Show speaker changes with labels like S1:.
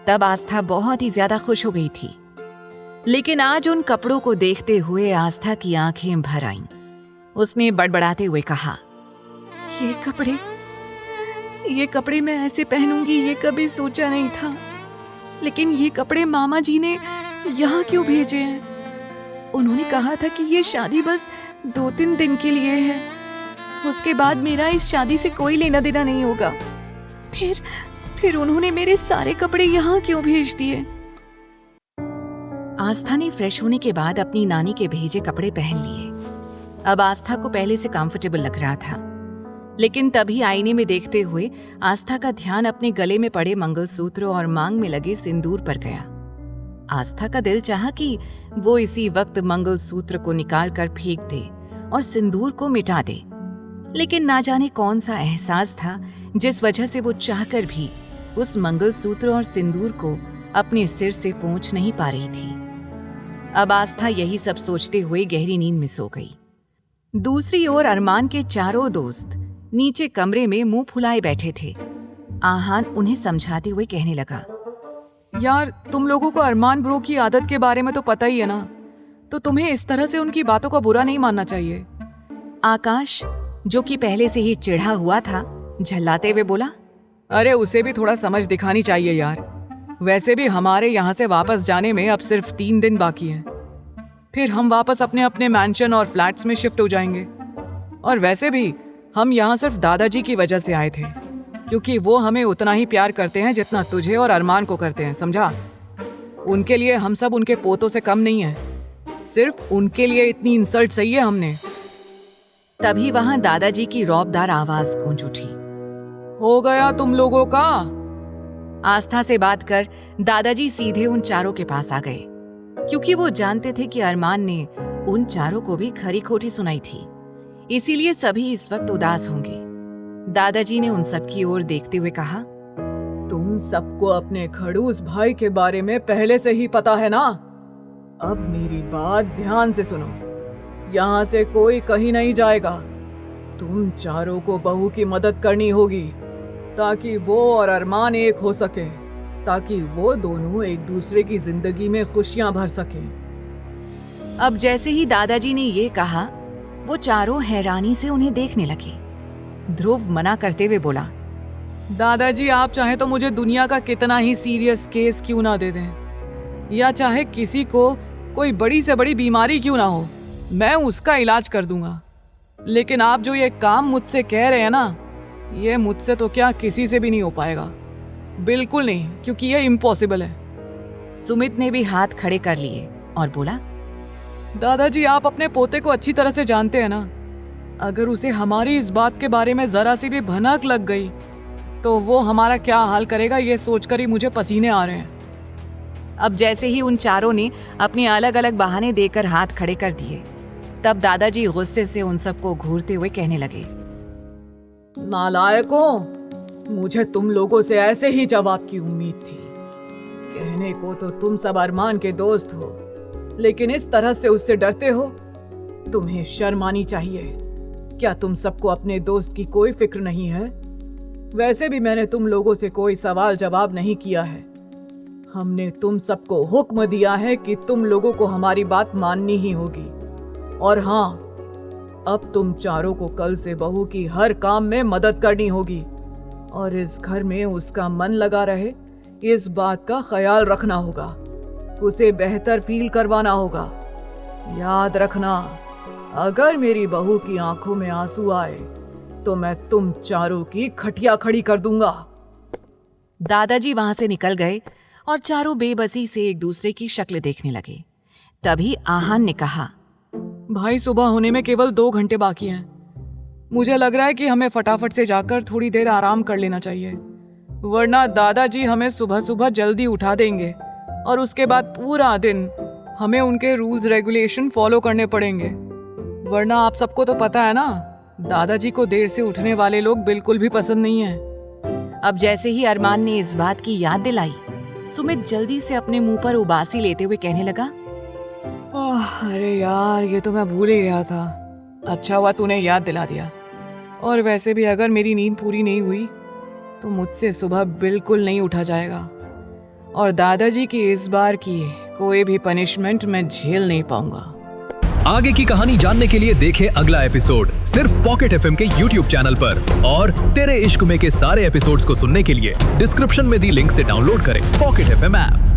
S1: तब आस्था बहुत ही ज्यादा खुश हो गई थी। लेकिन आज उन कपड़ों को देखते हुए आस्था की आंखें भर आईं। उसने बड़बड़ाते हुए कहा, ये कपड़े मैं ऐसे पहनूंगी ये कभी सोचा नहीं था। लेकिन ये कपड़े मामा जी ने यहाँ क्यों भेजे हैं? उन्होंने कहा था कि ये शादी बस 2-3 दिन के लिए है, उसके बाद मेरा इस शादी से कोई लेना देना नहीं होगा। फिर उन्होंने मेरे सारे कपड़े यहाँ क्यों भेज दिए? आस्था ने फ्रेश होने के बाद अपनी नानी के भेजे कपड़े पहन लिए। अब आस्था को पहले से कंफर्टेबल लग रहा था। लेकिन तभी आईने में देखते हुए आस्था का ध्यान अपने गले में पड़े मंगलसूत्र और मांग में लगे सिंदूर पर गया। आस्था का दिल चाहा कि वो इसी वक्त मंगलसूत्र को निकाल कर फेंक दे और सिंदूर को मिटा दे। लेकिन ना जाने कौन सा एहसास था जिस वजह से वो चाहकर भी उस मंगलसूत्र और सिंदूर को अपने सिर से पोंछ नहीं पा रही थी। अब आस्था यही सब सोचते हुए गहरी नींद में सो गई। दूसरी ओर अरमान के चारों दोस्त नीचे कमरे में मुंह फुलाए बैठे थे। आहान उन्हें समझाते हुए कहने लगा,
S2: यार तुम लोगों को अरमान ब्रो की आदत के बारे में तो पता ही है ना, तो तुम्हें इस तरह से उनकी बातों का बुरा नहीं मानना चाहिए।
S1: आकाश, जो कि पहले से ही चिढ़ा हुआ था, झल्लाते हुए बोला,
S2: अरे उसे भी थोड़ा समझ दिखानी चाहिए यार। वैसे भी हमारे यहाँ से वापस जाने में अब सिर्फ 3 दिन बाकी हैं। फिर हम वापस अपने अपने मैंशन और फ्लैट्स में शिफ्ट हो जाएंगे। और वैसे भी हम यहाँ सिर्फ दादाजी की वजह से आए थे, क्योंकि वो हमें उतना ही प्यार करते हैं जितना तुझे और अरमान को करते हैं, समझा? उनके लिए हम सब उनके पोतों से कम नहीं है। सिर्फ उनके लिए इतनी इंसल्ट सही है हमने।
S1: तभी वहां दादाजी की रौबदार आवाज गूंज उठी,
S2: हो गया तुम लोगों का?
S1: आस्था से बात कर दादाजी सीधे उन चारों के पास आ गए, क्योंकि वो जानते थे कि अरमान ने उन चारों को भी खरी खोटी सुनाई थी, इसीलिए सभी इस वक्त उदास होंगे। दादाजी ने उन सब की ओर देखते हुए कहा,
S2: तुम सबको अपने खड़ूस भाई के बारे में पहले से ही पता है ना। अब मेरी बात ध्यान से सुनो। यहाँ से कोई कहीं नहीं जाएगा। तुम चारों को बहू की मदद करनी होगी ताकि वो और अरमान एक हो सके, ताकि वो दोनों एक दूसरे की जिंदगी में खुशियां भर सकें।
S1: अब जैसे ही दादाजी ने ये कहा, वो चारों हैरानी से उन्हें देखने लगे। ध्रुव मना करते हुए बोला,
S2: दादाजी आप चाहे तो मुझे दुनिया का कितना ही सीरियस केस क्यों ना दे दें, या चाहे किसी को कोई बड़ी से बड़ी बीमारी क्यों ना हो, मैं उसका इलाज कर दूंगा। लेकिन आप जो ये काम मुझसे कह रहे हैं ना, ये मुझसे तो क्या किसी से भी नहीं हो पाएगा। बिल्कुल नहीं, क्योंकि ये इम्पॉसिबल है।
S1: सुमित ने भी हाथ खड़े कर लिए और बोला,
S2: दादाजी आप अपने पोते को अच्छी तरह से जानते हैं ना। अगर उसे हमारी इस बात के बारे में जरा सी भी भनक लग गई तो वो हमारा क्या हाल करेगा, ये सोचकर ही मुझे पसीने आ रहे हैं।
S1: अब जैसे ही उन चारों ने अपने अलग अलग बहाने देकर हाथ खड़े कर दिए, तब दादाजी गुस्से से उन सबको घूरते हुए कहने लगे,
S2: नालायकों, मुझे तुम लोगों से ऐसे ही जवाब की उम्मीद थी। कहने को तो तुम सब अरमान के दोस्त हो, लेकिन इस तरह से उससे डरते हो। तुम्हें शर्म आनी चाहिए। क्या तुम सबको अपने दोस्त की कोई फिक्र नहीं है? वैसे भी मैंने तुम लोगों से कोई सवाल जवाब नहीं किया है। हमने तुम सबको हुक्म दिया है कि तुम लोगों को हमारी बात माननी ही होगी। और हाँ, अब तुम चारों को कल से बहू की हर काम में मदद करनी होगी और इस घर में उसका मन लगा रहे, इस बात का ख्याल रखना होगा। उसे बेहतर फील करवाना होगा। याद रखना, अगर मेरी बहू की आंखों में आंसू आए तो मैं तुम चारों की खटिया खड़ी कर दूंगा।
S1: दादाजी वहां से निकल गए और चारों बेबसी से एक दूसरे की शक्ल देखने लगे। तभी आहान ने कहा,
S2: भाई सुबह होने में केवल 2 घंटे बाकी हैं। मुझे लग रहा है कि हमें फटाफट से जाकर थोड़ी देर आराम कर लेना चाहिए, वरना दादाजी हमें सुबह सुबह जल्दी उठा देंगे और उसके बाद पूरा दिन हमें उनके रूल्स रेगुलेशन फॉलो करने पड़ेंगे। वरना आप सबको तो पता है ना, दादाजी को देर से उठने वाले लोग बिल्कुल भी पसंद नहीं है।
S1: अब जैसे ही अरमान ने इस बात की याद दिलाई, सुमित जल्दी से अपने मुंह पर उबासी लेते हुए कहने लगा,
S2: अरे यार, ये तो मैं भूल ही गया था। अच्छा हुआ तूने याद दिला दिया। और वैसे भी अगर मेरी नींद पूरी नहीं हुई तो मुझसे सुबह बिल्कुल नहीं उठा जाएगा। और दादाजी की इस बार की कोई भी पनिशमेंट मैं झेल नहीं पाऊंगा।
S3: आगे की कहानी जानने के लिए देखें अगला एपिसोड सिर्फ पॉकेट एफएम के YouTube चैनल पर। और तेरे इश्क में के सारे एपिसोड्स को सुनने के लिए डिस्क्रिप्शन में दी लिंक से डाउनलोड करें पॉकेट एफएम ऐप।